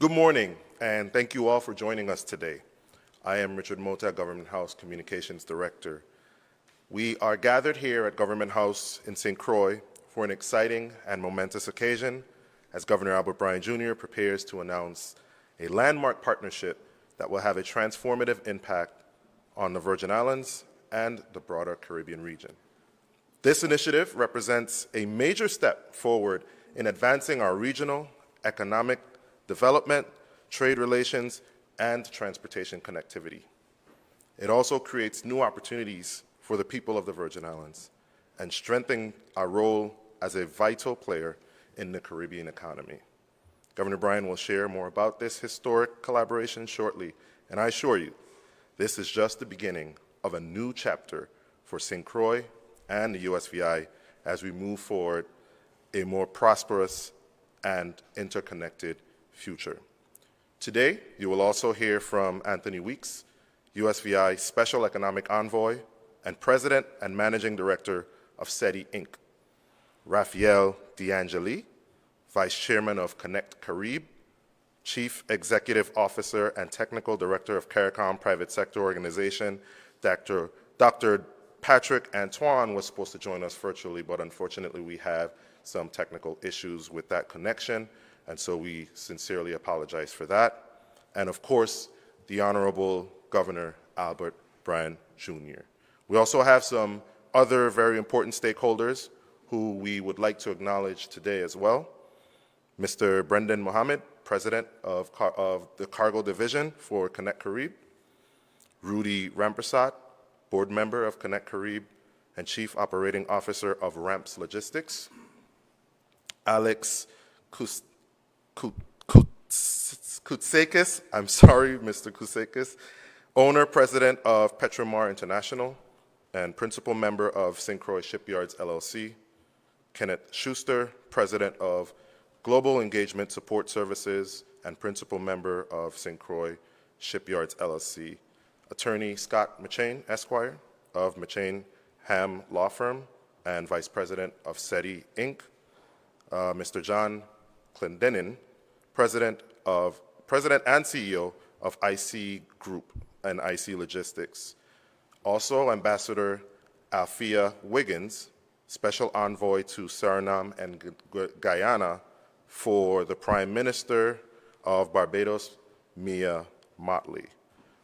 Good morning, and thank you all for joining us today. I am Richard Mota, Government House Communications Director. We are gathered here at Government House in St. Croix for an exciting and momentous occasion as Governor Albert Bryan Jr. prepares to announce a landmark partnership that will have a transformative impact on the Virgin Islands and the broader Caribbean region. This initiative represents a major step forward in advancing our regional, economic development, trade relations, and transportation connectivity. It also creates new opportunities for the people of the Virgin Islands and strengthens our role as a vital player in the Caribbean economy. Governor Bryan will share more about this historic collaboration shortly, and I assure you, this is just the beginning of a new chapter for St. Croix and the USVI as we move forward a more prosperous and interconnected future. Today, you will also hear from Anthony Weeks, USVI Special Economic Envoy and President and Managing Director of SETI Inc., Raphael D'Angeli, Vice Chairman of Connect Caribe, Chief Executive Officer and Technical Director of CARICOM Private Sector Organization. Dr. Patrick Antoine was supposed to join us virtually, but unfortunately we have some technical issues with that connection, and so we sincerely apologize for that. And of course, the Honorable Governor Albert Bryan Jr. We also have some other very important stakeholders who we would like to acknowledge today as well. Mr. Brendan Mohammed, President of the Cargo Division for Connect Caribe, Rudy Rampersad, Board Member of Connect Caribe and Chief Operating Officer of Ramps Logistics, Alex Koutsekis, I'm sorry, Mr. Koutsekis, Owner, President of Petromar International and Principal Member of St. Croix Shipyards, LLC, Kenneth Schuster, President of Global Engagement Support Services and Principal Member of St. Croix Shipyards, LLC, Attorney Scott McChain, Esquire, of McChain Ham Law Firm and Vice President of SETI Inc., Mr. John Clendenin, President and CEO of IC Group and IC Logistics. Also, Ambassador Althea Wiggins, Special Envoy to Suriname and Guyana for the Prime Minister of Barbados, Mia Motley.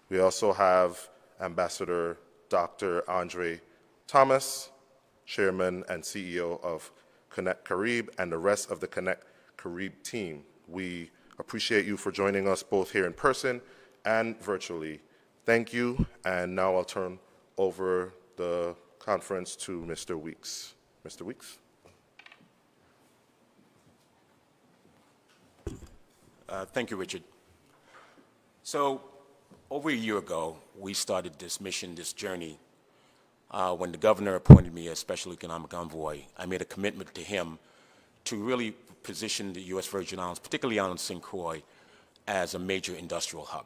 We also have Ambassador Dr. Andre Thomas, Chairman and CEO of Connect Caribe, and the rest of the Connect Caribe team. We appreciate you for joining us both here in person and virtually. Thank you, and now I'll turn over the conference to Mr. Weeks. Mr. Weeks. Thank you, Richard. So, over a year ago, we started this mission, this journey. When the governor appointed me as Special Economic Envoy, I made a commitment to him to really position the U.S. Virgin Islands, particularly on St. Croix, as a major industrial hub.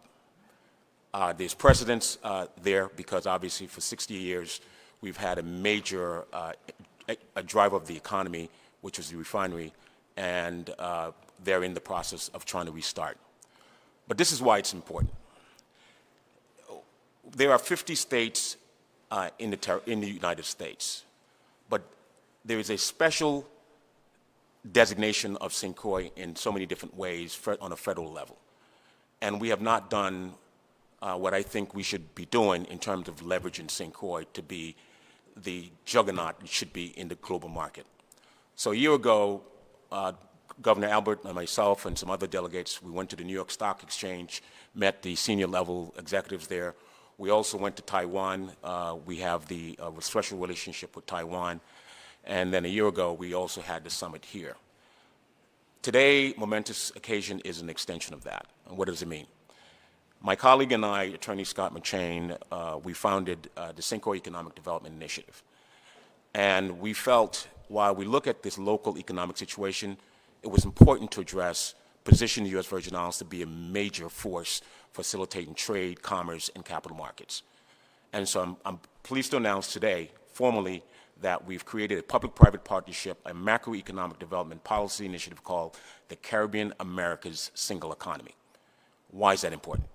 There's precedence there because obviously for 60 years we've had a major a driver of the economy, which was the refinery, and they're in the process of trying to restart. But this is why it's important. There are 50 states in the United States, but there is a special designation of St. Croix in so many different ways on a federal level. And we have not done what I think we should be doing in terms of leveraging St. Croix to be the juggernaut it should be in the global market. So a year ago, Governor Albert and myself and some other delegates, we went to the New York Stock Exchange, met the senior level executives there. We also went to Taiwan. We have the special relationship with Taiwan. And then a year ago, we also had the summit here. Today, momentous occasion is an extension of that. And what does it mean? My colleague and I, Attorney Scott McChain, we founded the St. Croix Economic Development Initiative. And we felt, while we look at this local economic situation, it was important to position the U.S. Virgin Islands to be a major force facilitating trade, commerce, and capital markets. And so I'm pleased to announce today, formally, that we've created a public-private partnership, a macroeconomic development policy initiative called the Caribbean America's Single Economy. Why is that important?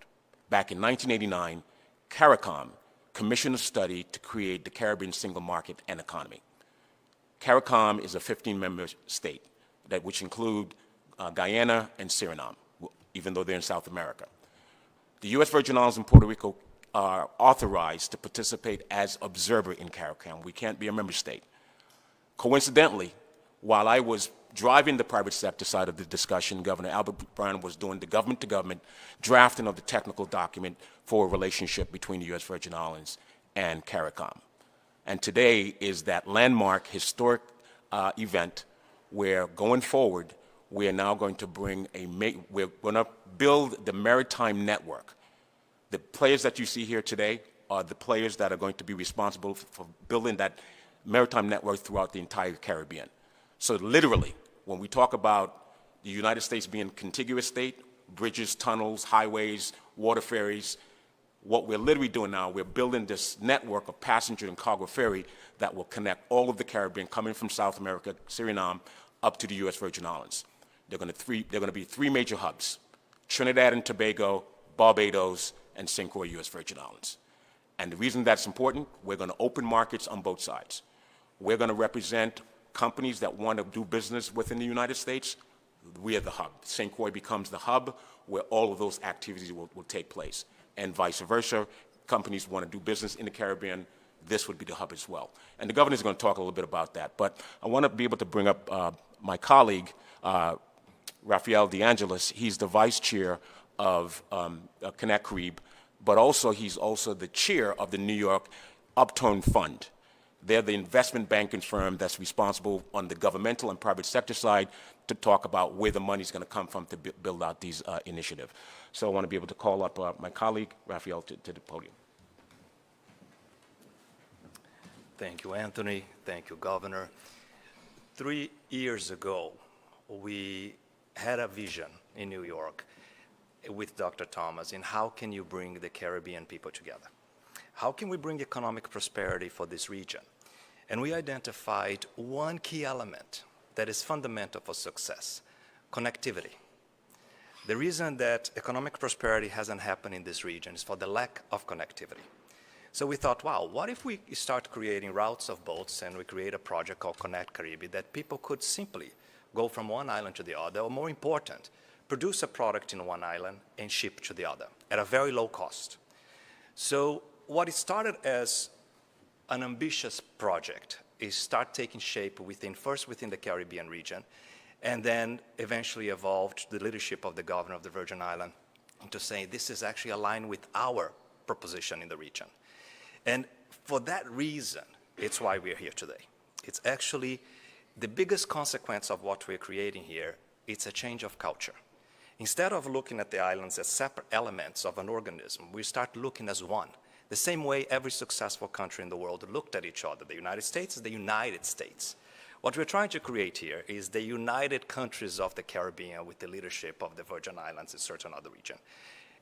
Back in 1989, CARICOM commissioned a study to create the Caribbean single market and economy. CARICOM is a 15-member state which include Guyana and Suriname, even though they're in South America. The U.S. Virgin Islands and Puerto Rico are authorized to participate as observer in CARICOM. We can't be a member state. Coincidentally, while I was driving the private sector side of the discussion, Governor Albert Brown was doing the government-to-government drafting of the technical document for a relationship between the U.S. Virgin Islands and CARICOM. And today is that landmark, historic event where, going forward, we are now going to we're going to build the maritime network. The players that you see here today are the players that are going to be responsible for building that maritime network throughout the entire Caribbean. So literally, when we talk about the United States being a contiguous state, bridges, tunnels, highways, water ferries, what we're literally doing now, we're building this network of passenger and cargo ferry that will connect all of the Caribbean coming from South America, Suriname, up to the U.S. Virgin Islands. They're going to be three major hubs: Trinidad and Tobago, Barbados, and St. Croix, U.S. Virgin Islands. And the reason that's important, we're going to open markets on both sides. We're going to represent companies that want to do business within the United States. We are the hub. St. Croix becomes the hub where all of those activities will take place. And vice versa, companies want to do business in the Caribbean, this would be the hub as well. And the governor is going to talk a little bit about that. But I want to be able to bring up my colleague, Raphael DeAngelis. He's the vice chair of Connect Caribe, but also he's also the chair of the New York Upturn Fund. They're the investment banking firm that's responsible on the governmental and private sector side to talk about where the money's going to come from to build out these initiatives. So I want to be able to call up my colleague, Raphael, to the podium. Thank you, Anthony. Thank you, Governor. 3 years ago, we had a vision in New York with Dr. Thomas in how can you bring the Caribbean people together? How can we bring economic prosperity for this region? And we identified one key element that is fundamental for success: connectivity. The reason that economic prosperity hasn't happened in this region is for the lack of connectivity. So we thought, wow, what if we start creating routes of boats and we create a project called Connect Caribe that people could simply go from one island to the other, or more important, produce a product in one island and ship to the other at a very low cost. So what it started as an ambitious project is start taking shape first within the Caribbean region, and then eventually evolved the leadership of the governor of the Virgin Islands into saying this is actually aligned with our proposition in the region. And for that reason, it's why we're here today. It's actually the biggest consequence of what we're creating here. It's a change of culture. Instead of looking at the islands as separate elements of an organism, we start looking as one. The same way every successful country in the world looked at each other. The United States is the United States. What we're trying to create here is the united countries of the Caribbean with the leadership of the Virgin Islands and certain other region.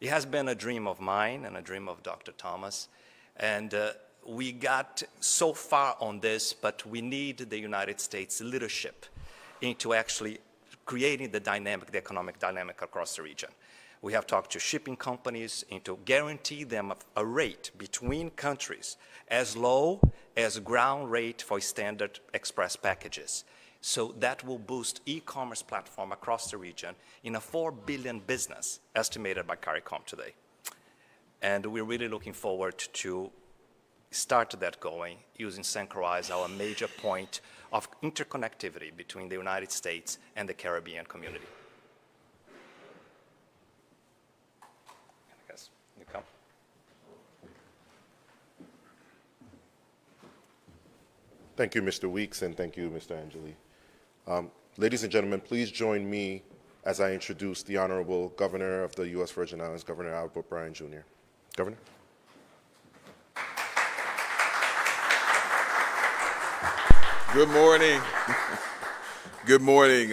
It has been a dream of mine and a dream of Dr. Thomas. And we got so far on this, but we need the United States leadership into actually creating the economic dynamic across the region. We have talked to shipping companies to guarantee them a rate between countries as low as ground rate for standard express packages. So that will boost e-commerce platform across the region in a $4 billion business estimated by CARICOM today. And we're really looking forward to start that going using St. Croix as our major point of interconnectivity between the United States and the Caribbean community. I guess you come. Thank you, Mr. Weeks, and thank you, Mr. Angeli. Ladies and gentlemen, please join me as I introduce the Honorable Governor of the U.S. Virgin Islands, Governor Albert Brown, Jr. Governor. Good morning. Good morning.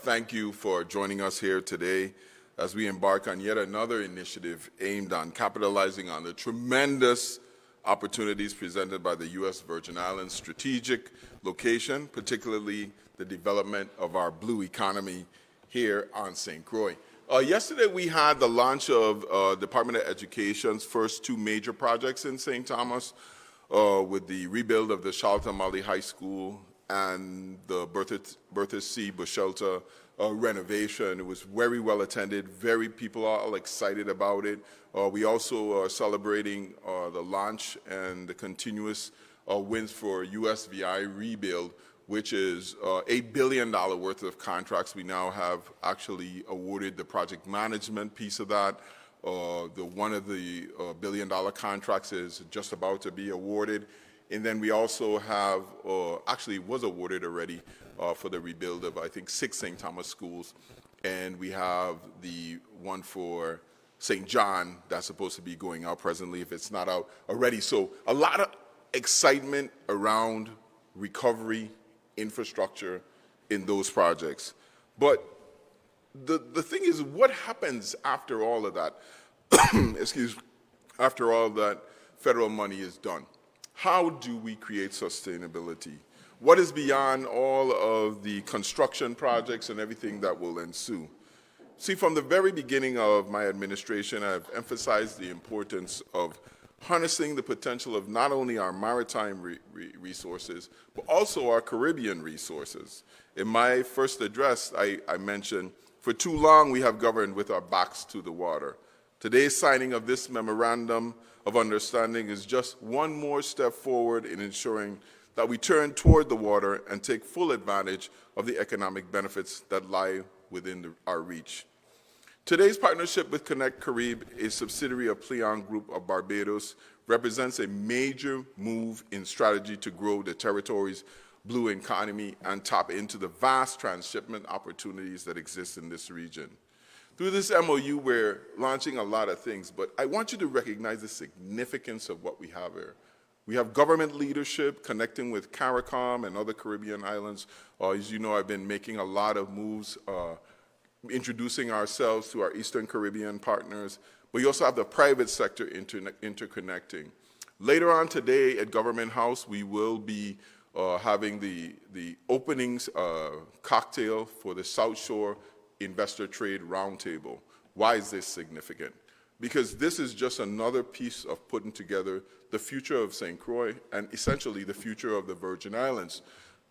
Thank you for joining us here today as we embark on yet another initiative aimed on capitalizing on the tremendous opportunities presented by the U.S. Virgin Islands' strategic location, particularly the development of our blue economy here on St. Croix. Yesterday, we had the launch of Department of Education's first two major projects in St. Thomas with the rebuild of the Charlotte Mali High School and the Bertha C. Bushelta renovation. It was very well attended. People are all excited about it. We also are celebrating the launch and the continuous wins for USVI rebuild, which is $8 billion worth of contracts. We now have actually awarded the project management piece of that. One of the billion-dollar contracts is just about to be awarded. And then we also have, actually was awarded already for the rebuild of, I think, 6 St. Thomas schools. And we have the one for St. John that's supposed to be going out presently if it's not out already. So a lot of excitement around recovery, infrastructure in those projects. But the thing is, what happens after all of that, after all that federal money is done? How do we create sustainability? What is beyond all of the construction projects and everything that will ensue? See, from the very beginning of my administration, I've emphasized the importance of harnessing the potential of not only our maritime resources, but also our Caribbean resources. In my first address, I mentioned, for too long we have governed with our backs to the water. Today's signing of this memorandum of understanding is just one more step forward in ensuring that we turn toward the water and take full advantage of the economic benefits that lie within our reach. Today's partnership with Connect Caribe, a subsidiary of Pleon Group of Barbados, represents a major move in strategy to grow the territory's blue economy and tap into the vast transshipment opportunities that exist in this region. Through this MOU, we're launching a lot of things, but I want you to recognize the significance of what we have here. We have government leadership connecting with CARICOM and other Caribbean islands. As you know, I've been making a lot of moves introducing ourselves to our Eastern Caribbean partners, but you also have the private sector interconnecting. Later on today at Government House, we will be having the openings cocktail for the South Shore Investor Trade Roundtable. Why is this significant? Because this is just another piece of putting together the future of St. Croix and essentially the future of the Virgin Islands.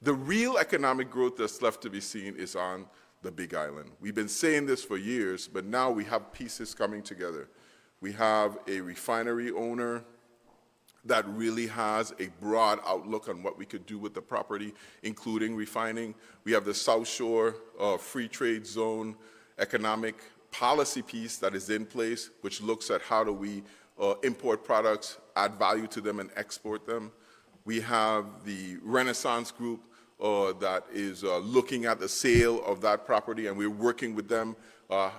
The real economic growth that's left to be seen is on the Big Island. We've been saying this for years, but now we have pieces coming together. We have a refinery owner that really has a broad outlook on what we could do with the property, including refining. We have the South Shore Free Trade Zone economic policy piece that is in place, which looks at how do we import products, add value to them, and export them. We have the Renaissance Group that is looking at the sale of that property, and we're working with them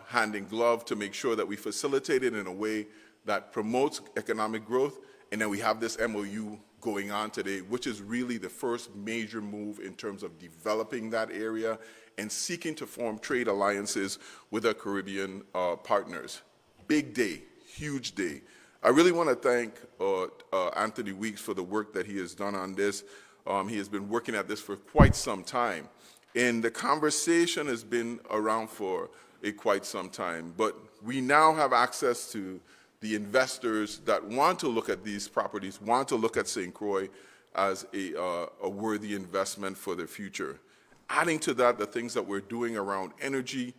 hand in glove to make sure that we facilitate it in a way that promotes economic growth. And then we have this MOU going on today, which is really the first major move in terms of developing that area and seeking to form trade alliances with our Caribbean partners. Big day, huge day. I really want to thank Anthony Weeks for the work that he has done on this. He has been working at this for quite some time. And the conversation has been around for quite some time. But we now have access to the investors that want to look at these properties, want to look at St. Croix as a worthy investment for the future. Adding to that, the things that we're doing around energy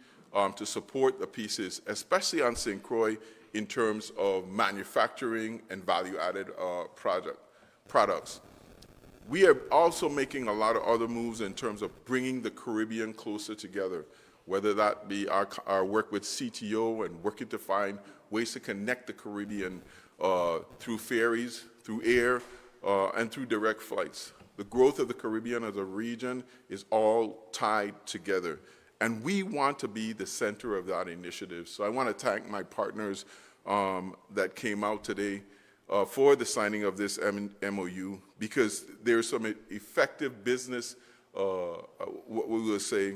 to support the pieces, especially on St. Croix in terms of manufacturing and value-added products. We are also making a lot of other moves in terms of bringing the Caribbean closer together, whether that be our work with CTO and working to find ways to connect the Caribbean through ferries, through air, and through direct flights. The growth of the Caribbean as a region is all tied together. And we want to be the center of that initiative. So I want to thank my partners that came out today for the signing of this MOU, because there's some effective business, what we will say,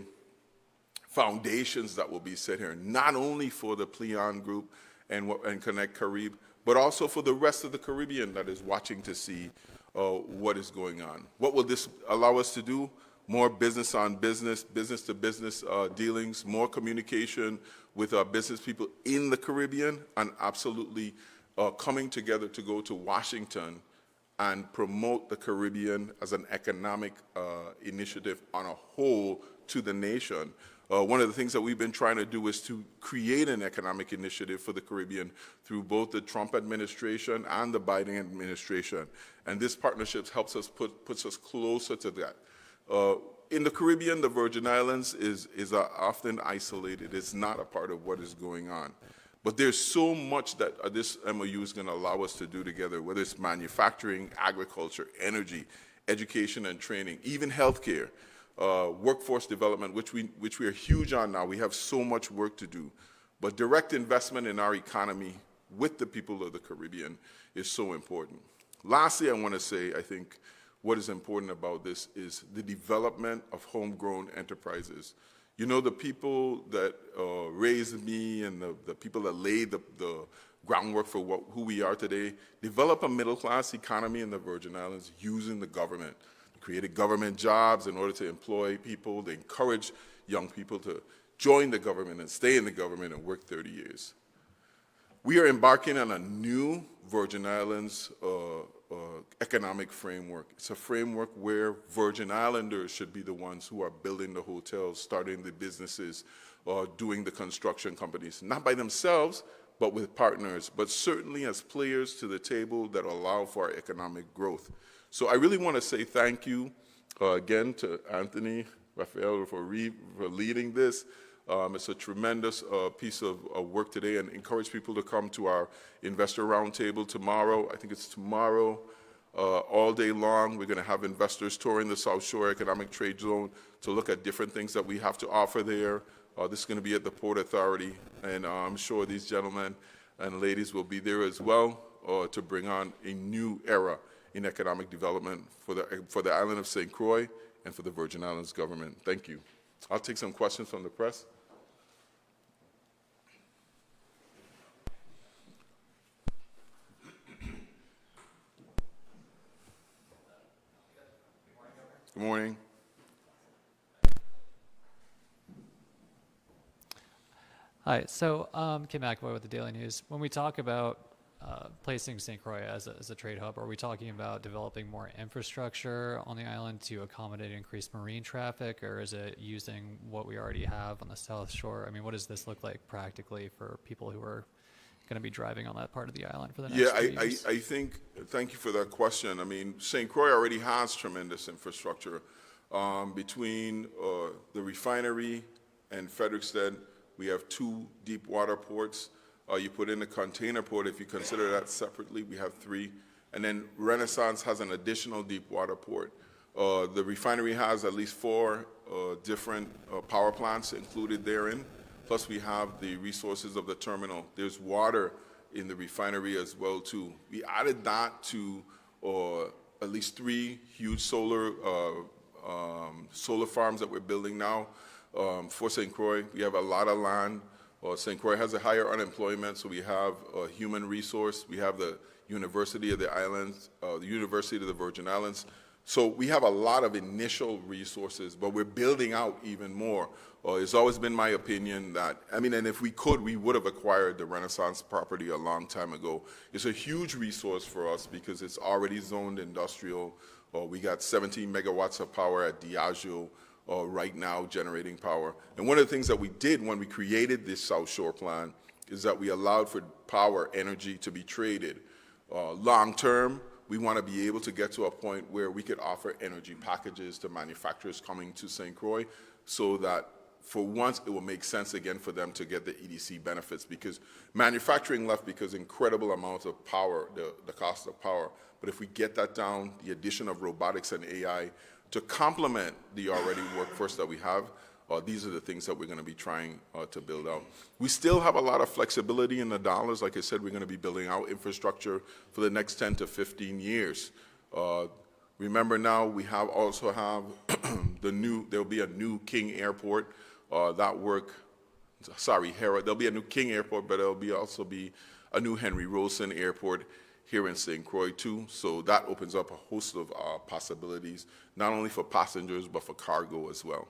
foundations that will be set here, not only for the Pleon Group and Connect Caribe, but also for the rest of the Caribbean that is watching to see what is going on. What will this allow us to do? more business on business, business to business dealings, more communication with our business people in the Caribbean, and absolutely coming together to go to Washington and promote the Caribbean as an economic initiative on a whole to the nation. One of the things that we've been trying to do is to create an economic initiative for the Caribbean through both the Trump administration and the Biden administration. And this partnership helps us puts us closer to that. In the Caribbean, the Virgin Islands is often isolated. It's not a part of what is going on. But there's so much that this MOU is going to allow us to do together, whether it's manufacturing, agriculture, energy, education and training, even healthcare. Workforce development, which we are huge on now. We have so much work to do. But direct investment in our economy with the people of the Caribbean is so important. Lastly, I want to say, I think what is important about this is the development of homegrown enterprises. You know, the people that raised me and the people that laid the groundwork for who we are today, develop a middle-class economy in the Virgin Islands using the government. Created government jobs in order to employ people. They encourage young people to join the government and stay in the government and work 30 years. We are embarking on a new Virgin Islands economic framework. It's a framework where Virgin Islanders should be the ones who are building the hotels, starting the businesses, doing the construction companies, not by themselves, but with partners, but certainly as players to the table that allow for our economic growth. So I really want to say thank you again to Anthony, Raphael, for leading this. It's a tremendous piece of work today, and encourage people to come to our investor roundtable tomorrow. I think it's tomorrow, all day long. We're going to have investors touring the South Shore Economic Trade Zone to look at different things that we have to offer there. This is going to be at the Port Authority, and I'm sure these gentlemen and ladies will be there as well to bring on a new era in economic development for the island of St. Croix and for the Virgin Islands government. Thank you. I'll take some questions from the press. Good morning. Hi, so Kim McAvoy with the Daily News. When we talk about placing St. Croix as a trade hub, are we talking about developing more infrastructure on the island to accommodate increased marine traffic, or is it using what we already have on the South Shore? I mean, what does this look like practically for people who are going to be driving on that part of the island for the next few years? I think, thank you for that question. I mean, St. Croix already has tremendous infrastructure. Between the refinery and Frederiksted, we have 2 deep water ports. You put in a container port, if you consider that separately, we have 3. And then Renaissance has an additional deep water port. The refinery has at least 4 different power plants included therein. Plus we have the resources of the terminal. There's water in the refinery as well too. We added that to at least 3 huge solar farms that we're building now for St. Croix. We have a lot of land. St. Croix has a higher unemployment, so we have a human resource. We have the University of the Islands, the University of the Virgin Islands. So we have a lot of initial resources, but we're building out even more. It's always been my opinion that, I mean, and if we could, we would have acquired the Renaissance property a long time ago. It's a huge resource for us because it's already zoned industrial. We got 17 megawatts of power at Diageo right now generating power. And one of the things that we did when we created this South Shore plan is that we allowed for power energy to be traded. Long term, we want to be able to get to a point where we could offer energy packages to manufacturers coming to St. Croix so that for once it will make sense again for them to get the EDC benefits, because manufacturing left because incredible amounts of power, the cost of power. But if we get that down, the addition of robotics and AI to complement the already workforce that we have, these are the things that we're going to be trying to build out. We still have a lot of flexibility in the dollars. Like I said, we're going to be building out infrastructure for the next 10 to 15 years. Remember now, we also have there'll be a new King Airport. There'll be a new King Airport, but there'll also be a new Henry Rosen Airport here in St. Croix too. So that opens up a host of possibilities, not only for passengers, but for cargo as well.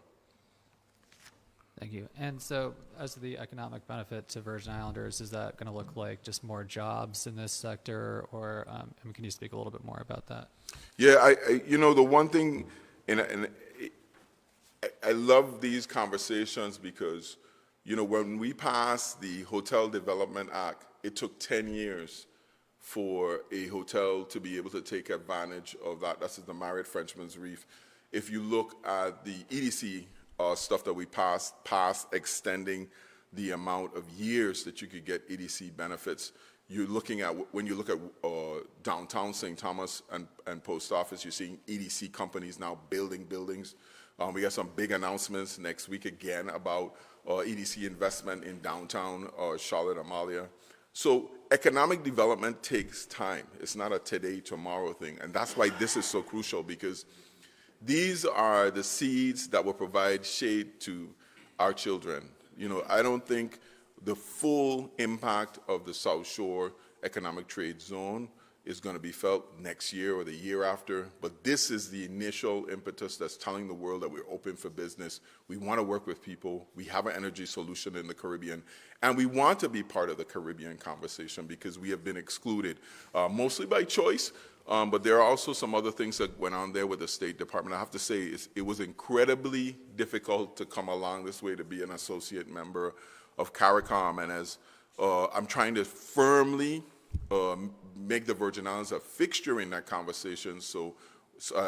Thank you. And so, as to the economic benefit to Virgin Islanders, is that going to look like just more jobs in this sector, or can you speak a little bit more about that? Yeah, the one thing, and I love these conversations because, when we passed the Hotel Development Act, it took 10 years for a hotel to be able to take advantage of that. That's the Marriott Frenchman's Reef. If you look at the EDC stuff that we passed extending the amount of years that you could get EDC benefits, you're looking at, when you look at downtown St. Thomas and Post Office, you're seeing EDC companies now building buildings. We got some big announcements next week again about EDC investment in downtown Charlotte Amalia. So economic development takes time. It's not a today, tomorrow thing. And that's why this is so crucial, because these are the seeds that will provide shade to our children. I don't think the full impact of the South Shore Economic Trade Zone is going to be felt next year or the year after, but this is the initial impetus that's telling the world that we're open for business. We want to work with people. We have an energy solution in the Caribbean, and we want to be part of the Caribbean conversation because we have been excluded, mostly by choice, but there are also some other things that went on there with the State Department. I have to say it was incredibly difficult to come along this way to be an associate member of CARICOM, and as I'm trying to firmly make the Virgin Islands a fixture in that conversation, so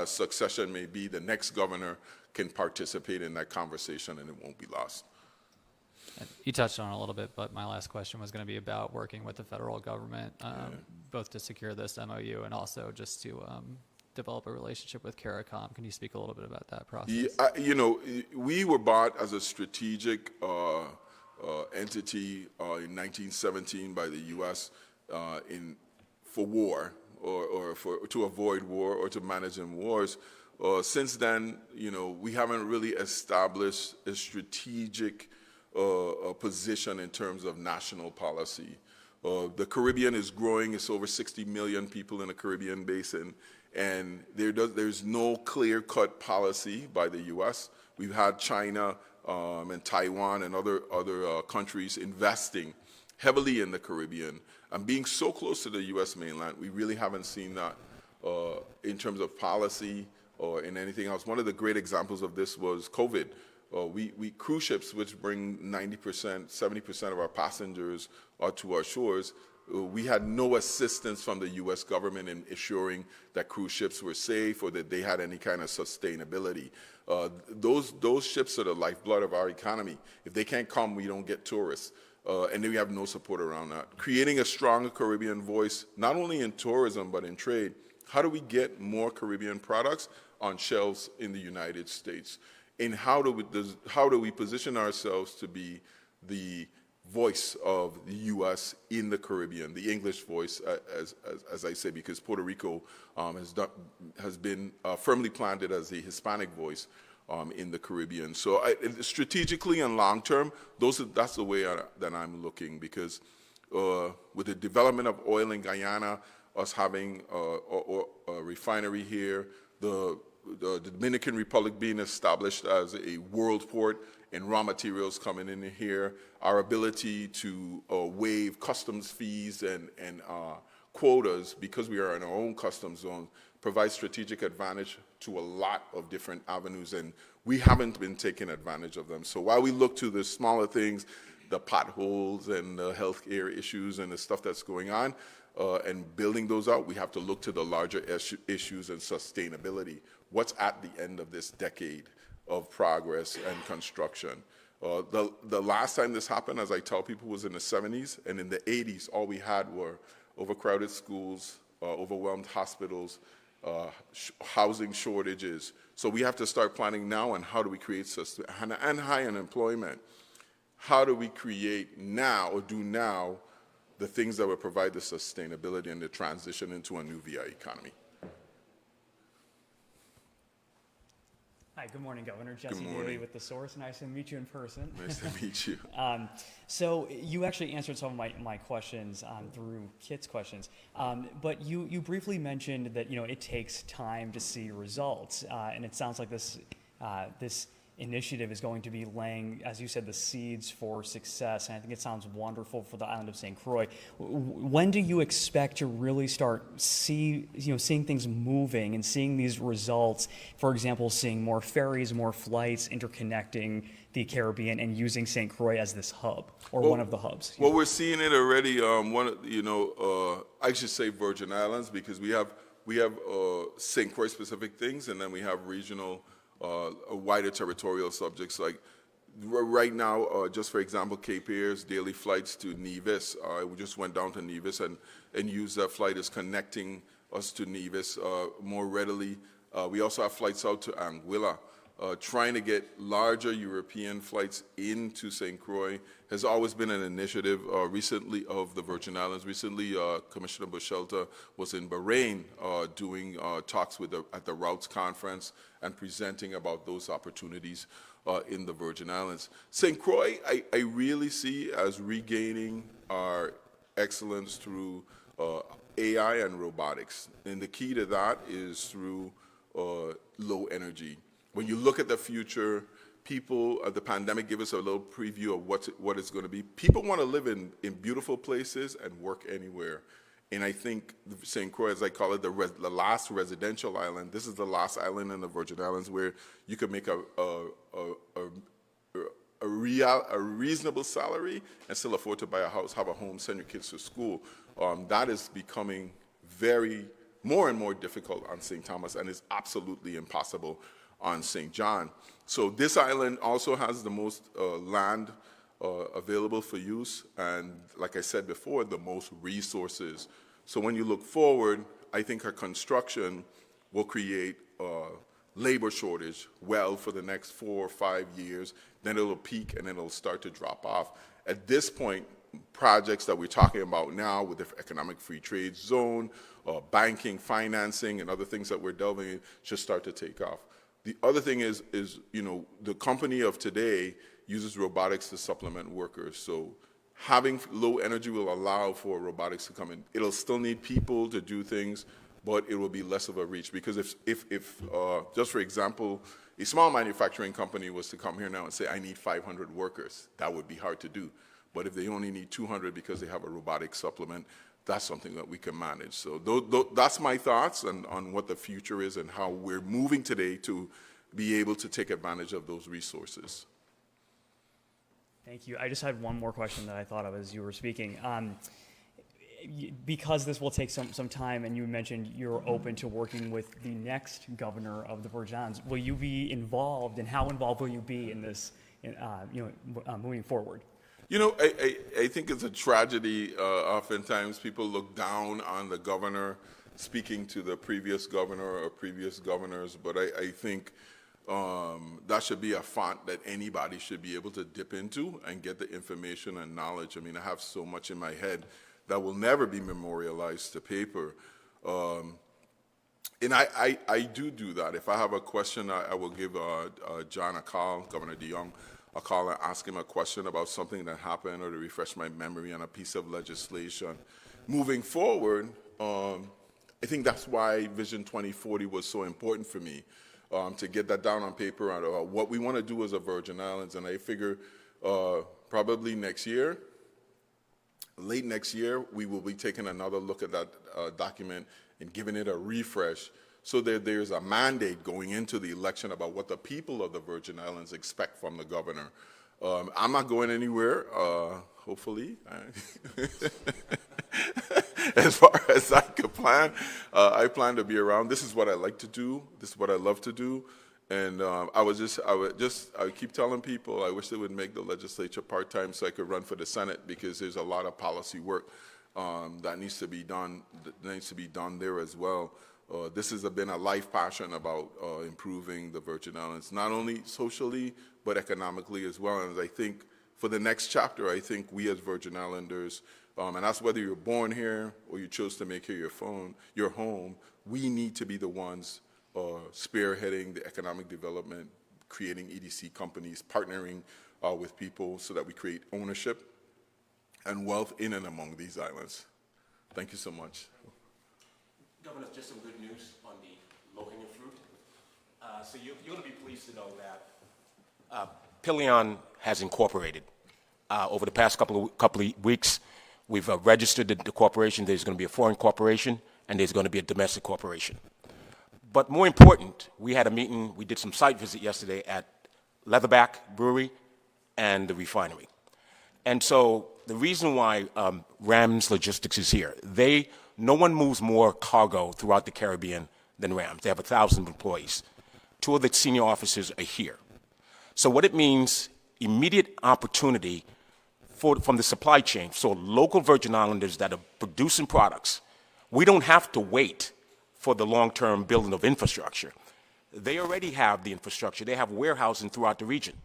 succession may be the next governor can participate in that conversation and it won't be lost. You touched on it a little bit, but my last question was going to be about working with the federal government, both to secure this MOU and also just to develop a relationship with CARICOM. Can you speak a little bit about that process? Yeah, we were bought as a strategic entity in 1917 by the U.S. For war or to avoid war or to manage in wars. Since then, we haven't really established a strategic position in terms of national policy. The Caribbean is growing. It's over 60 million people in the Caribbean basin, and there's no clear-cut policy by the U.S. We've had China and Taiwan and other countries investing heavily in the Caribbean. And being so close to the U.S. mainland, we really haven't seen that in terms of policy or in anything else. One of the great examples of this was COVID. We cruise ships, which bring 90%, 70% of our passengers to our shores, we had no assistance from the U.S. government in ensuring that cruise ships were safe or that they had any kind of sustainability. Those ships are the lifeblood of our economy. If they can't come, we don't get tourists. And then we have no support around that. Creating a stronger Caribbean voice, not only in tourism, but in trade. How do we get more Caribbean products on shelves in the United States? And how do we position ourselves to be the voice of the U.S. in the Caribbean, the English voice, as I say, because Puerto Rico has been firmly planted as the Hispanic voice in the Caribbean. So strategically and long term, that's the way that I'm looking, because with the development of oil in Guyana, us having a refinery here, the Dominican Republic being established as a world port and raw materials coming in here, our ability to waive customs fees and quotas because we are in our own customs zone provides strategic advantage to a lot of different avenues, and we haven't been taking advantage of them. So while we look to the smaller things, the potholes and the healthcare issues and the stuff that's going on, and building those out, we have to look to the larger issues and sustainability. What's at the end of this decade of progress and construction? The last time this happened, as I tell people, was in the 70s, and in the 80s, all we had were overcrowded schools, overwhelmed hospitals, housing shortages. So we have to start planning now on how do we create and high unemployment. How do we create now or do now the things that will provide the sustainability and the transition into a new VI economy? Hi, good morning, Governor. Jesse morning. Daly with The Source. Nice to meet you in person. Nice to meet you. So you actually answered some of my questions through Kit's questions, but you briefly mentioned that it takes time to see results, and it sounds like this initiative is going to be laying, as you said, the seeds for success, and I think it sounds wonderful for the island of St. Croix. When do you expect to really start seeing things moving and seeing these results? For example, seeing more ferries, more flights interconnecting the Caribbean and using St. Croix as this hub or one of the hubs. Well, we're seeing it already. I should say Virgin Islands, because we have St. Croix specific things, and then we have regional, wider territorial subjects. Like right now, just for example, Cape Air's daily flights to Nevis. We just went down to Nevis and used that flight as connecting us to Nevis more readily. We also have flights out to Anguilla. Trying to get larger European flights into St. Croix has always been an initiative recently of the Virgin Islands. Recently, Commissioner Bushelta was in Bahrain doing talks at the Routes Conference and presenting about those opportunities in the Virgin Islands. St. Croix, I really see as regaining our excellence through AI and robotics. And the key to that is through low energy. When you look at the future, people, the pandemic gave us a little preview of what it's going to be. People want to live in beautiful places and work anywhere. And I think St. Croix, as I call it, the last residential island, this is the last island in the Virgin Islands where you can make a reasonable salary and still afford to buy a house, have a home, send your kids to school. That is becoming more and more difficult on St. Thomas, and is absolutely impossible on St. John. So this island also has the most land available for use, and like I said before, the most resources. So when you look forward, I think our construction will create labor shortage for the next 4 or 5 years. Then it'll peak and then it'll start to drop off. At this point, projects that we're talking about now with the economic free trade zone, banking, financing, and other things that we're delving in should start to take off. The other thing is the company of today uses robotics to supplement workers. So having low energy will allow for robotics to come in. It'll still need people to do things, but it will be less of a reach. Because if just for example, a small manufacturing company was to come here now and say, I need 500 workers, that would be hard to do. But if they only need 200 because they have a robotic supplement, that's something that we can manage. So that's my thoughts on what the future is and how we're moving today to be able to take advantage of those resources. Thank you. I just had one more question that I thought of as you were speaking. Because this will take some time, and you mentioned you're open to working with the next governor of the Virgin Islands, will you be involved, and how involved will you be in this, moving forward? I think it's a tragedy. Oftentimes people look down on the governor speaking to the previous governor or previous governors, but I think that should be a font that anybody should be able to dip into and get the information and knowledge. I mean, I have so much in my head that will never be memorialized to paper. And I do that. If I have a question, I will give John a call, Governor DeYoung, a call and ask him a question about something that happened or to refresh my memory on a piece of legislation. Moving forward, I think that's why Vision 2040 was so important for me, to get that down on paper on what we want to do as a Virgin Islands. And I figure probably next year, late next year, we will be taking another look at that document and giving it a refresh so that there's a mandate going into the election about what the people of the Virgin Islands expect from the governor. I'm not going anywhere, hopefully. As far as I could plan, I plan to be around. This is what I like to do. This is what I love to do. And I would keep telling people I wish they would make the legislature part-time so I could run for the Senate, because there's a lot of policy work that needs to be done there as well. This has been a life passion about improving the Virgin Islands, not only socially, but economically as well. And I think for the next chapter, I think we as Virgin Islanders, and that's whether you're born here or you chose to make here your home, we need to be the ones spearheading the economic development, creating EDC companies, partnering with people so that we create ownership and wealth in and among these islands. Thank you so much. Governor, just some good news on the low-hanging fruit. So you're going to be pleased to know that Pelion has incorporated. Over the past couple of weeks, we've registered the corporation. There's going to be a foreign corporation, and there's going to be a domestic corporation. But more important, we had a meeting, we did some site visit yesterday at Leatherback Brewery and the refinery. And so the reason why Rams Logistics is here, no one moves more cargo throughout the Caribbean than Rams. They have 1,000 employees. 2 of the senior officers are here. So what it means, immediate opportunity from the supply chain. So local Virgin Islanders that are producing products, we don't have to wait for the long-term building of infrastructure. They already have the infrastructure. They have warehousing throughout the region.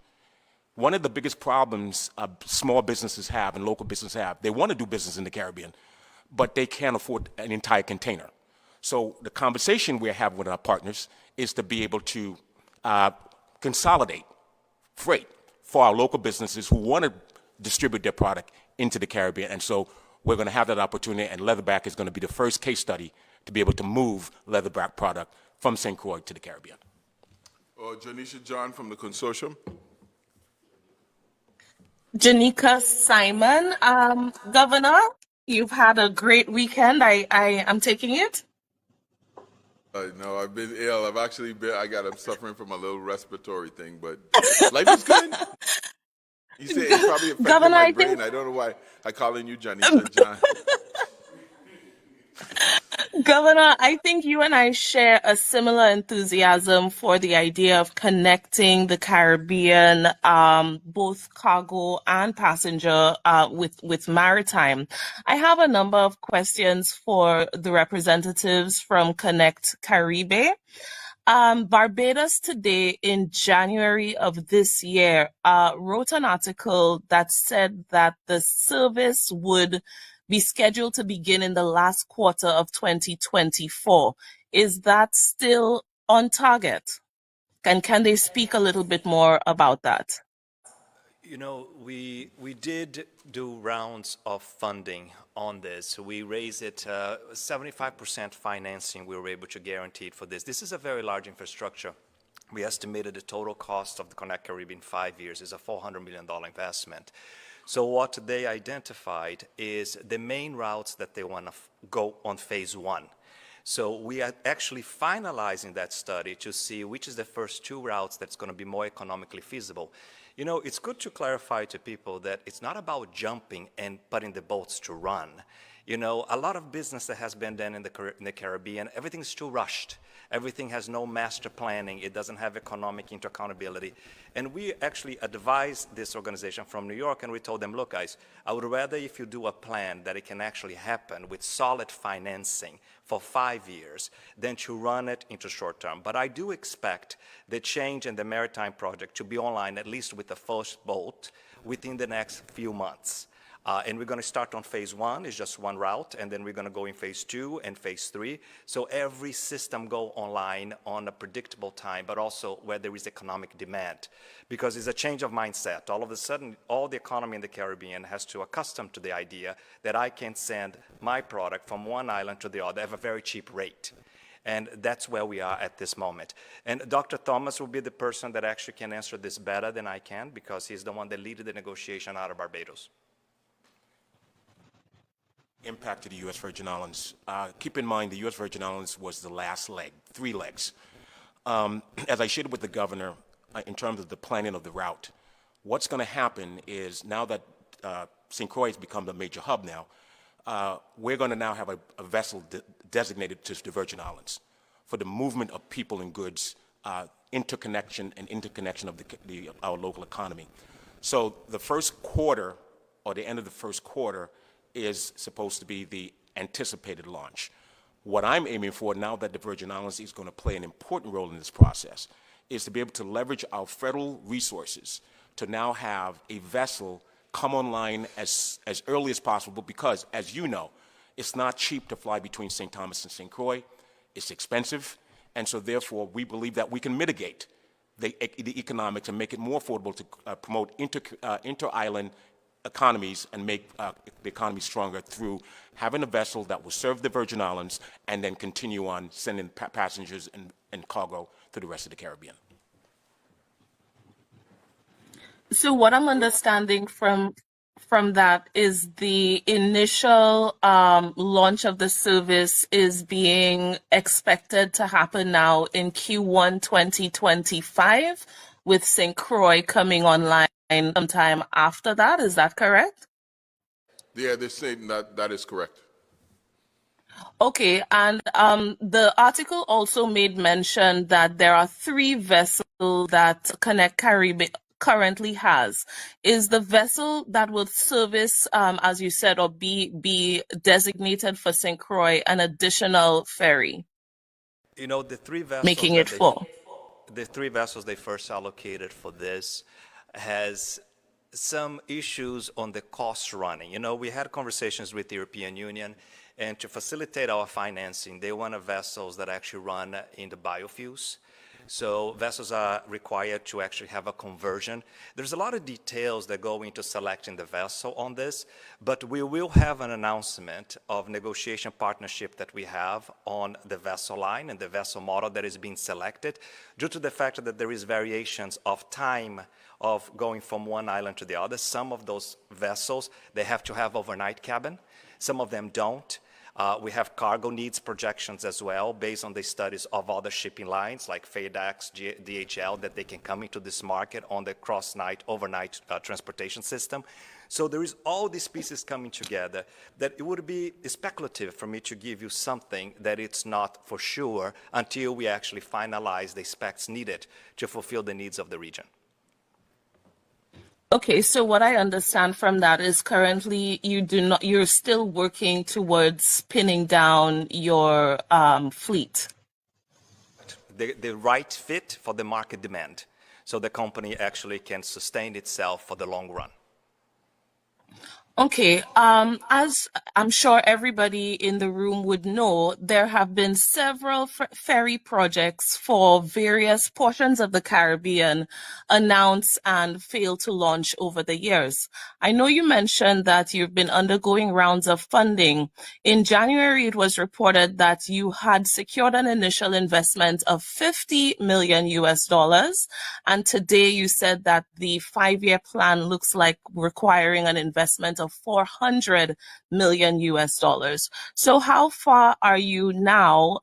One of the biggest problems small businesses have and local businesses have, they want to do business in the Caribbean, but they can't afford an entire container. So the conversation we're having with our partners is to be able to consolidate freight for our local businesses who want to distribute their product into the Caribbean. And so we're going to have that opportunity, and Leatherback is going to be the first case study to be able to move Leatherback product from St. Croix to the Caribbean. Janisha John from the consortium. Janika Simon, Governor, you've had a great weekend. I am taking it. No, I've been ill. I'm suffering from a little respiratory thing, but life is good. You say it probably affected Governor, my brain. I don't know why I calling you Janisha John. Governor, I think you and I share a similar enthusiasm for the idea of connecting the Caribbean, both cargo and passenger, with maritime. I have a number of questions for the representatives from Connect Caribe. Barbados Today in January of this year wrote an article that said that the service would be scheduled to begin in the last quarter of 2024. Is that still on target? And can they speak a little bit more about that? You know, we did do rounds of funding on this. We raised it 75% financing. We were able to guarantee it for this. This is a very large infrastructure. We estimated the total cost of the Connect Caribbean in 5 years is a $400 million investment. So what they identified is the main routes that they want to go on phase 1. So we are actually finalizing that study to see which is the first 2 routes that's going to be more economically feasible. You know, it's good to clarify to people that it's not about jumping and putting the boats to run. You know, a lot of business that has been done in the Caribbean, everything's too rushed. Everything has no master planning. It doesn't have economic accountability. And we actually advised this organization from New York, and we told them, look, guys, I would rather if you do a plan that it can actually happen with solid financing for 5 years than to run it into short term. But I do expect the change in the maritime project to be online, at least with the first boat, within the next few months. And we're going to start on phase 1, it's just 1 route, and then we're going to go in phase 2 and phase 3. So every system go online on a predictable time, but also where there is economic demand. Because it's a change of mindset. All of a sudden, all the economy in the Caribbean has to accustom to the idea that I can send my product from one island to the other at a very cheap rate. And that's where we are at this moment. And Dr. Thomas will be the person that actually can answer this better than I can, because he's the one that led the negotiation out of Barbados. Impact to the U.S. Virgin Islands. Keep in mind, the U.S. Virgin Islands was the last leg, 3 legs. As I shared with the governor, in terms of the planning of the route, what's going to happen is now that St. Croix has become a major hub now, we're going to now have a vessel designated to the Virgin Islands for the movement of people and goods, interconnection of our local economy. So the first quarter, or the end of the first quarter, is supposed to be the anticipated launch. What I'm aiming for now that the Virgin Islands is going to play an important role in this process is to be able to leverage our federal resources to now have a vessel come online as early as possible, because, as you know, it's not cheap to fly between St. Thomas and St. Croix. It's expensive, And so therefore, we believe that we can mitigate the economics and make it more affordable to promote inter-island economies and make the economy stronger through having a vessel that will serve the Virgin Islands and then continue on sending passengers and cargo to the rest of the Caribbean. So what I'm understanding from that is the initial launch of the service is being expected to happen now in Q1 2025, with St. Croix coming online sometime after that. Is that correct? Yeah, they're saying that is correct. Okay, and the article also made mention that there are 3 vessels that Connect Caribe currently has. Is the vessel that will service, as you said, or be designated for St. Croix an additional ferry, You know, the 3 vessels making it full? the 3 vessels they first allocated for this has some issues on the cost running. You know, we had conversations with the European Union, and to facilitate our financing, they wanted vessels that actually run in the biofuels. So vessels are required to actually have a conversion. There's a lot of details that go into selecting the vessel on this, but we will have an announcement of negotiation partnership that we have on the vessel line and the vessel model that is being selected, due to the fact that there is variations of time of going from one island to the other. Some of those vessels, they have to have overnight cabin. Some of them don't. We have cargo needs projections as well, based on the studies of other shipping lines like FedEx, DHL, that they can come into this market on the overnight transportation system. So there is all these pieces coming together that it would be speculative for me to give you something that it's not for sure until we actually finalize the specs needed to fulfill the needs of the region. Okay, so what I understand from that is currently you're still working towards pinning down your fleet. The right fit for the market demand, so the company actually can sustain itself for the long run. Okay, as I'm sure everybody in the room would know, there have been several ferry projects for various portions of the Caribbean announced and failed to launch over the years. I know you mentioned that you've been undergoing rounds of funding. In January, it was reported that you had secured an initial investment of $50 million US, and today you said that the 5-year plan looks like requiring an investment of $400 million US. So how far are you now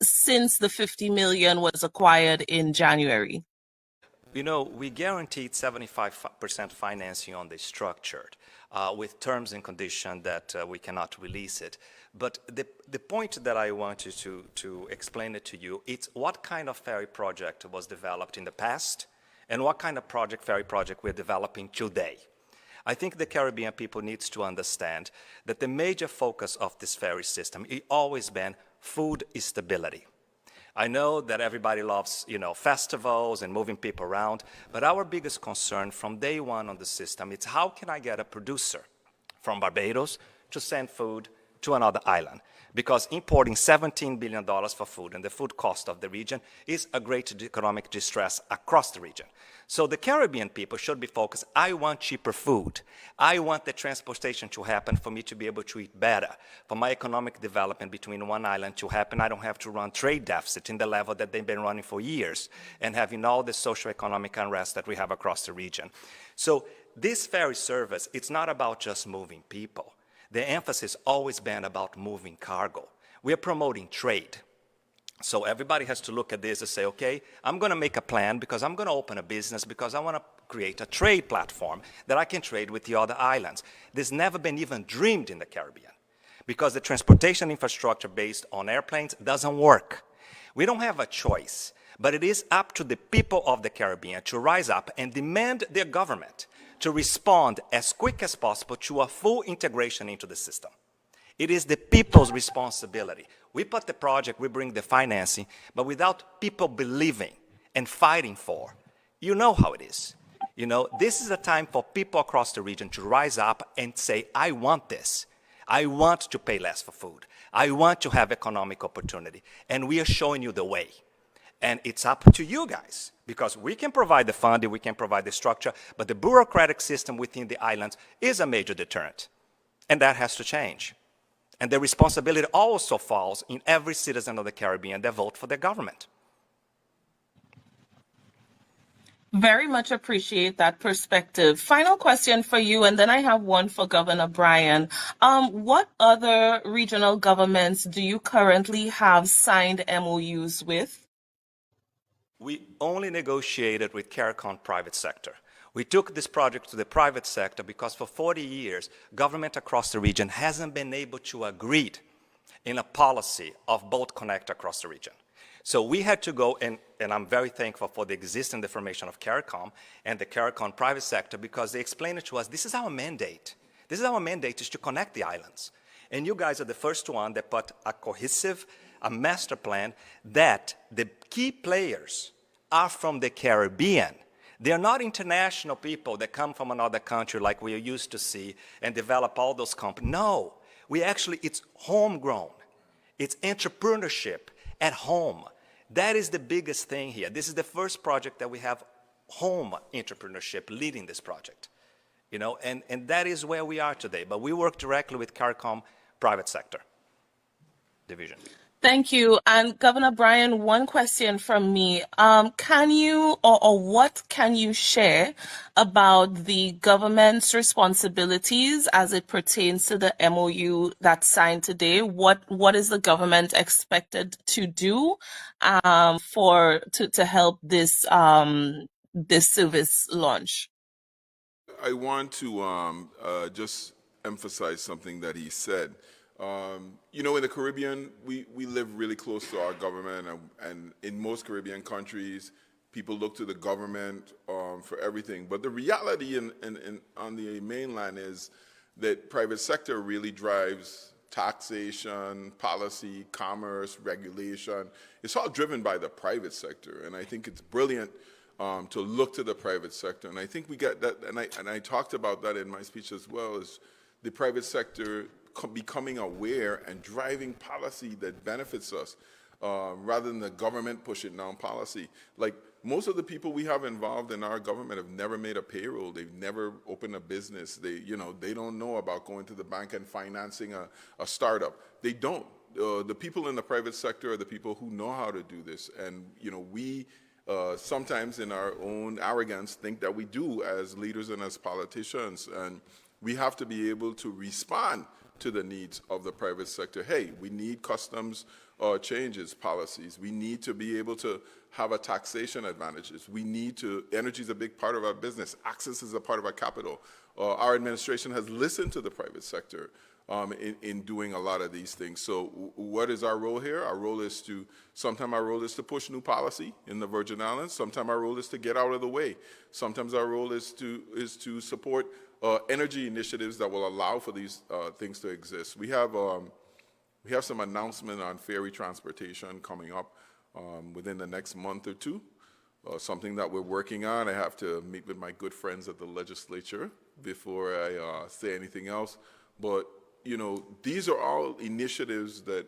since the 50 million was acquired in January? You know, we guaranteed 75% financing on the structured, with terms and conditions that we cannot release it. But the point that I wanted to explain it to you, it's what kind of ferry project was developed in the past and what kind of ferry project we're developing today. I think the Caribbean people needs to understand that the major focus of this ferry system has always been food stability. I know that everybody loves, you know, festivals and moving people around, but our biggest concern from day one on the system is how can I get a producer from Barbados to send food to another island? Because importing $17 billion for food and the food cost of the region is a great economic distress across the region. So the Caribbean people should be focused, I want cheaper food. I want the transportation to happen for me to be able to eat better. For my economic development between one island to happen, I don't have to run trade deficit in the level that they've been running for years and having all the socioeconomic unrest that we have across the region. So this ferry service, it's not about just moving people. The emphasis always been about moving cargo. We are promoting trade. So everybody has to look at this and say, okay, I'm going to make a plan because I'm going to open a business because I want to create a trade platform that I can trade with the other islands. This never been even dreamed in the Caribbean because the transportation infrastructure based on airplanes doesn't work. We don't have a choice, but it is up to the people of the Caribbean to rise up and demand their government to respond as quick as possible to a full integration into the system. It is the people's responsibility. We put the project, we bring the financing, but without people believing and fighting for, you know how it is. You know, this is a time for people across the region to rise up and say, I want this. I want to pay less for food. I want to have economic opportunity. And we are showing you the way. And it's up to you guys, because we can provide the funding, we can provide the structure, but the bureaucratic system within the islands is a major deterrent. And that has to change. And the responsibility also falls in every citizen of the Caribbean that vote for their government. Very much appreciate that perspective. Final question for you, and then I have one for Governor Bryan. What other regional governments do you currently have signed MOUs with? We only negotiated with CARICOM private sector. We took this project to the private sector because for 40 years, government across the region hasn't been able to agree in a policy of boat connect across the region. So we had to go, and I'm very thankful for the existing information of CARICOM and the CARICOM private sector, because they explained it to us, this is our mandate. This is our mandate, is to connect the islands. And you guys are the first one that put a cohesive, a master plan that the key players are from the Caribbean. They are not international people that come from another country like we are used to see and develop all those companies. No, it's homegrown. It's entrepreneurship at home. That is the biggest thing here. This is the first project that we have home entrepreneurship leading this project. And that is where we are today. But we work directly with CARICOM private sector division. Thank you. And Governor Bryan, one question from me. Can you or what can you share about the government's responsibilities as it pertains to the MOU that's signed today? What is the government expected to do to help this this service launch? I want to just emphasize something that he said. In the Caribbean, we live really close to our government, and in most Caribbean countries, people look to the government for everything. But the reality on the mainland is that private sector really drives taxation, policy, commerce, regulation. It's all driven by the private sector, and I think it's brilliant to look to the private sector. And I think we got that, and I talked about that in my speech as well, is the private sector becoming aware and driving policy that benefits us rather than the government pushing down policy. Like most of the people we have involved in our government have never made a payroll. They've never opened a business. They don't know about going to the bank and financing a startup. They don't. The people in the private sector are the people who know how to do this. And we sometimes in our own arrogance think that we do as leaders and as politicians. And we have to be able to respond to the needs of the private sector. Hey, we need customs changes, policies. We need to be able to have a taxation advantages. Energy is a big part of our business. Access is a part of our capital. Our administration has listened to the private sector in doing a lot of these things. So what is our role here? Sometimes our role is to push new policy in the Virgin Islands. Sometimes our role is to get out of the way. Sometimes our role is to support energy initiatives that will allow for these things to exist. We have some announcement on ferry transportation coming up within the next month or two, something that we're working on. I have to meet with my good friends at the legislature before I say anything else. But, these are all initiatives that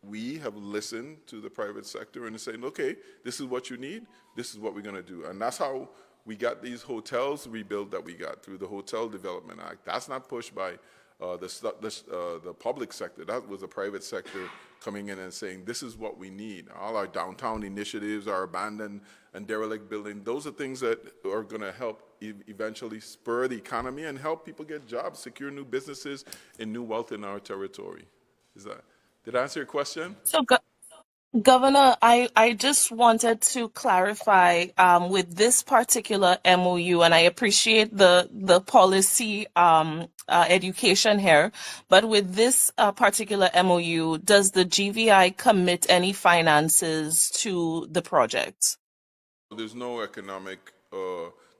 we have listened to the private sector and saying, okay, this is what you need, this is what we're going to do. And that's how we got these hotels rebuilt that we got through the Hotel Development Act. That's not pushed by the public sector. That was the private sector coming in and saying, this is what we need. All our downtown initiatives, our abandoned and derelict building, those are things that are going to help eventually spur the economy and help people get jobs, secure new businesses and new wealth in our territory. Did I answer your question? So, Governor, I just wanted to clarify with this particular MOU, and I appreciate the policy education here, but with this particular MOU, does the GVI commit any finances to the project? There's no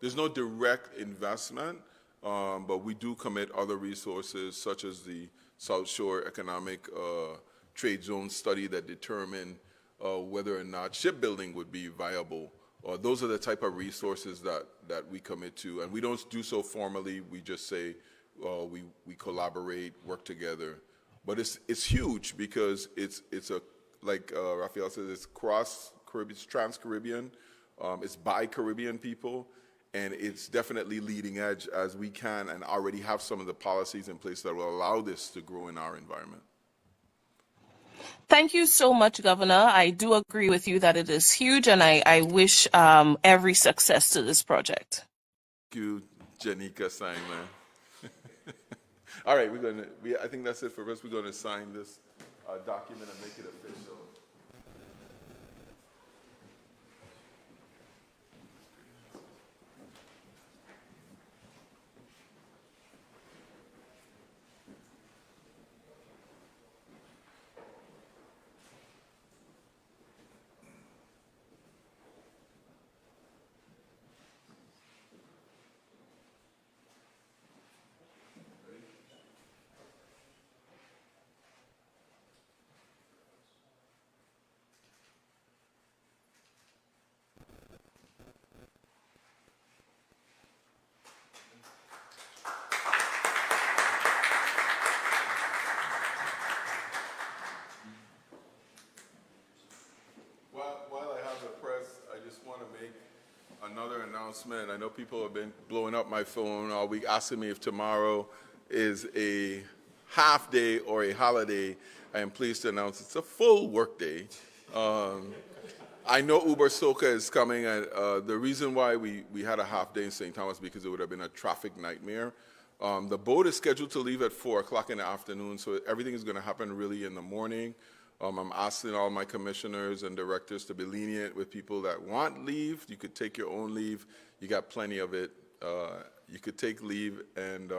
there's no direct investment, but we do commit other resources such as the South Shore Economic Trade Zone study that determine whether or not shipbuilding would be viable. Those are the type of resources that we commit to. And we don't do so formally. We just say we collaborate, work together. But it's huge because it's a, like Raphael says, it's Caribbean, it's trans-Caribbean, it's by Caribbean people, and it's definitely leading edge as we can and already have some of the policies in place that will allow this to grow in our environment. Thank you so much, Governor. I do agree with you that it is huge, and I wish every success to this project. Thank you, Janika Simon. All right, I think that's it for us. We're going to sign this document and make it official. While I have the press, I just want to make another announcement. I know people have been blowing up my phone all week asking me if tomorrow is a half day or a holiday. I am pleased to announce it's a full work day. I know Uber Soca is coming, and the reason why we had a half day in St. Thomas because it would have been a traffic nightmare. The boat is scheduled to leave at 4 o'clock in the afternoon, so everything is going to happen really in the morning. I'm asking all my commissioners and directors to be lenient with people that want leave. You could take your own leave. You got plenty of it. You could take leave, and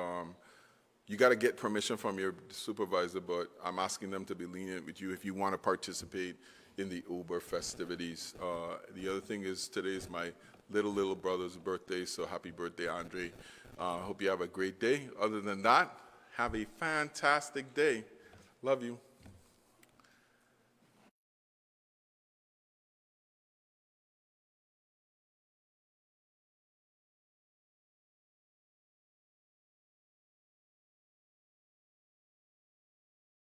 you got to get permission from your supervisor, but I'm asking them to be lenient with you if you want to participate in the Uber festivities. The other thing is today is my little brother's birthday, so happy birthday, Andre. Hope you have a great day. Other than that, have a fantastic day. Love you.